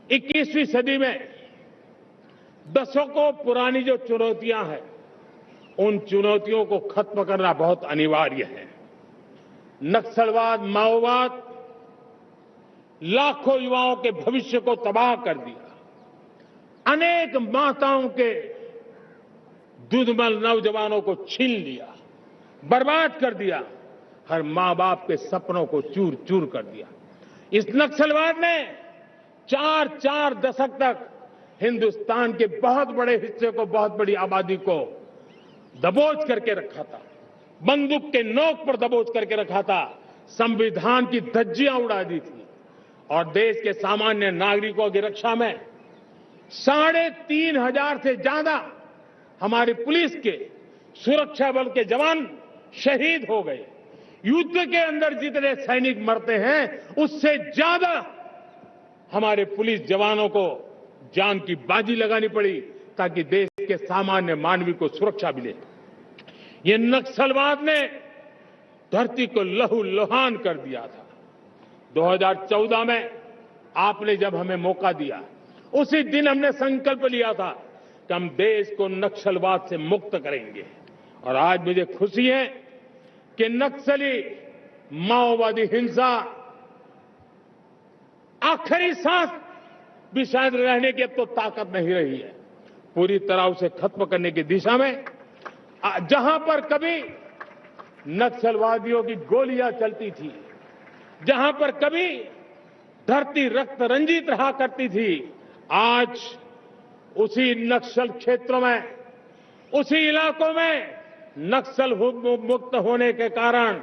21वीं सदी में दशकों पुरानी जो चुनौतियां हैं, उन चुनौतियों को खत्म करना बहुत अनिवार्य है। नक्सलवाद, माओवाद लाखों युवाओं के भविष्य को तबाह कर दिया। अनेक माताओं के दूधमल नौजवानों को छीन लिया, बर्बाद कर दिया। हर मां बाप के सपनों को चूर चूर कर दिया। इस नक्सलवाद ने 4 दशक तक हिंदुस्तान के बहुत बड़े हिस्से को, बहुत बड़ी आबादी को दबोच करके रखा था, बंदूक के नोक पर दबोच करके रखा था, संविधान की धज्जियां उड़ा दी थी और देश के सामान्य नागरिकों की रक्षा में 3,500 से ज्यादा हमारी पुलिस के, सुरक्षा बल के जवान शहीद हो गए। युद्ध के अंदर जितने सैनिक मरते हैं, उससे ज्यादा हमारे पुलिस जवानों को जान की बाजी लगानी पड़ी ताकि देश के सामान्य मानवी को सुरक्षा मिले। ये नक्सलवाद ने धरती को लहूलुहान कर दिया था। 2014 में आपने जब हमें मौका दिया, उसी दिन हमने संकल्प लिया था कि हम देश को नक्सलवाद से मुक्त करेंगे। और आज मुझे खुशी है कि नक्सली माओवादी हिंसा आखिरी सांस भी शायद रहने की अब तो ताकत नहीं रही है। पूरी तरह उसे खत्म करने की दिशा में जहां पर कभी नक्सलवादियों की गोलियां चलती थी, जहां पर कभी धरती रक्त रंजित रहा करती थी, आज उसी नक्सल क्षेत्रों में, उसी इलाकों में नक्सल मुक्त होने के कारण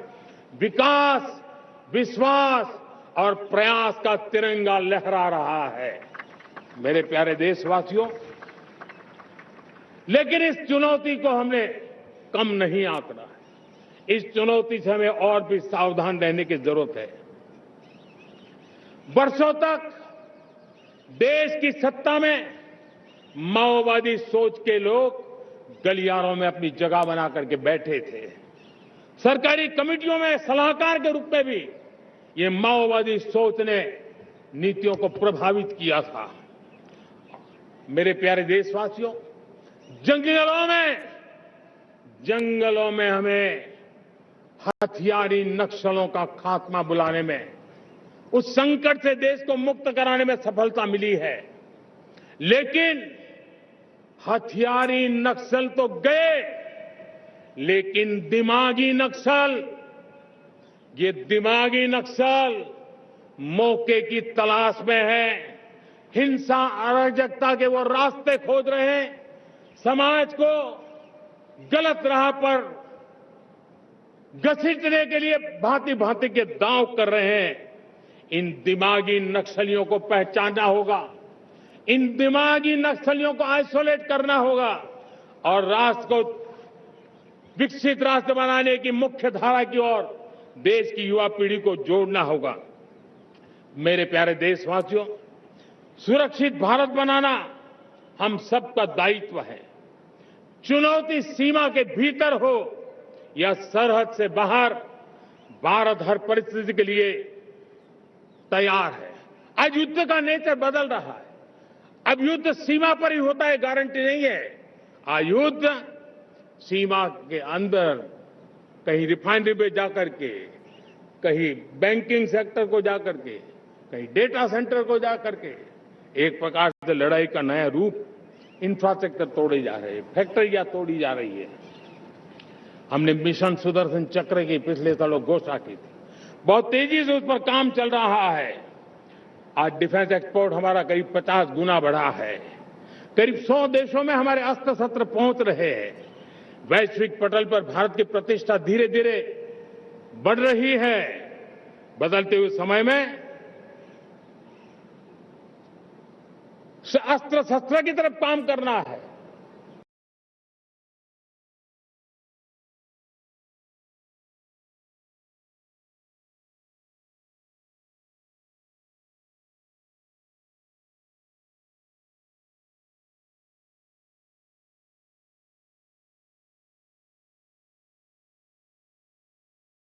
विकास, विश्वास और प्रयास का तिरंगा लहरा रहा है। मेरे प्यारे देशवासियों, लेकिन इस चुनौती को हमने कम नहीं आंकना है। इस चुनौती से हमें और भी सावधान रहने की जरूरत है। वर्षों तक देश की सत्ता में माओवादी सोच के लोग गलियारों में अपनी जगह बना करके बैठे थे। सरकारी कमेटियों में सलाहकार के रूप में भी ये माओवादी सोच ने नीतियों को प्रभावित किया था। मेरे प्यारे देशवासियों, जंगलों में हमें हथियारी नक्सलों का खात्मा बुलाने में, उस संकट से देश को मुक्त कराने में सफलता मिली है। लेकिन हथियारी नक्सल तो गए, लेकिन दिमागी नक्सल, ये दिमागी नक्सल मौके की तलाश में है। हिंसा, अराजकता के वो रास्ते खोज रहे हैं, समाज को गलत राह पर घसीटने के लिए भांति भांति के दांव कर रहे हैं। इन दिमागी नक्सलियों को पहचानना होगा, इन दिमागी नक्सलियों को आइसोलेट करना होगा और राष्ट्र को विकसित राष्ट्र बनाने की मुख्य धारा की ओर देश की युवा पीढ़ी को जोड़ना होगा। मेरे प्यारे देशवासियों, सुरक्षित भारत बनाना हम सबका दायित्व है। चुनौती सीमा के भीतर हो या सरहद से बाहर, भारत हर परिस्थिति के लिए तैयार है। आज युद्ध का नेचर बदल रहा है। अब युद्ध सीमा पर ही होता है, गारंटी नहीं है। आज युद्ध सीमा के अंदर, कहीं रिफाइनरी पे जाकर के, कहीं बैंकिंग सेक्टर को जाकर के, कहीं डेटा सेंटर को जाकर के, एक प्रकार से लड़ाई का नया रूप, इंफ्रास्ट्रक्चर तोड़े जा रहे हैं, फैक्ट्रियां तोड़ी जा रही है। हमने मिशन सुदर्शन चक्र की पिछले सालों घोषणा की थी, बहुत तेजी से उस पर काम चल रहा है। आज डिफेंस एक्सपोर्ट हमारा करीब 50 गुना बढ़ा है। करीब 100 देशों में हमारे अस्त्र शस्त्र पहुंच रहे हैं। वैश्विक पटल पर भारत की प्रतिष्ठा धीरे धीरे बढ़ रही है। बदलते हुए समय में अस्त्र शस्त्र की तरफ काम करना है।